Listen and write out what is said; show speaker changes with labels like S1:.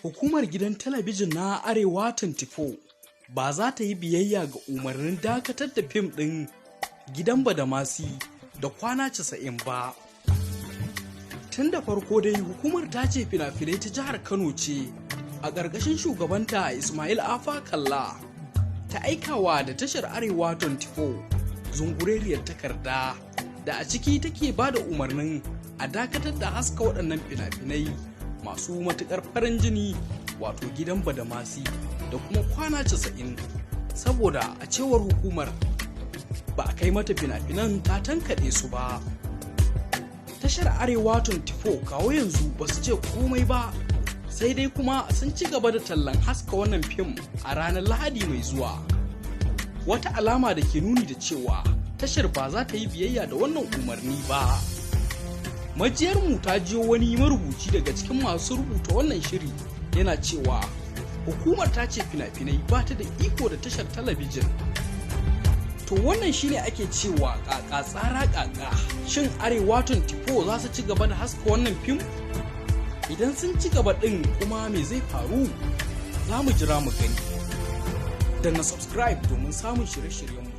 S1: Hukumar gidan talabijin na Arewa24 ba za ta yi biyayya ga umarnin dakatar da fim ɗin Gidan Bada Masi da kwana 90 ba. Tun da farko dai hukumar ta ce fina-finai ta jihar Kano ce a ƙarƙashin shugabanta Ismail Afa Kalla ta aikawa da tashar Arewa24 zungureriyar takarda da a ciki take ba da umarnin a dakatar da haska waɗannan fina-finai masu matuƙar farin jini wato Gidan Bada Masi da kuma kwana 90 saboda a cewar hukumar ba a kai mata fina-finan ta tankaɗe su ba. Tashar Arewa24 kawo yanzu ba su ce komai ba sai dai kuma sun ci gaba da tallan haska wannan fim a ranar Lahadi mai zuwa. Wata alama da ke nuni da cewa tashar ba za ta yi biyayya da wannan umarni ba. Majiyarmu ta jiyo wani marubuci daga cikin masu rubuta wannan shiri yana cewa hukumar ta ce fina-finai ba ta da iko da tashar talabijin. To wannan shine ake cewa kaka tsara kaka. Shin Arewa24 za su ci gaba da haska wannan fim? Idan sun ci gaba din kuma me zai faru? Za mu jira mu gani. Da na subscribe domin samun shirye-shiryenmu.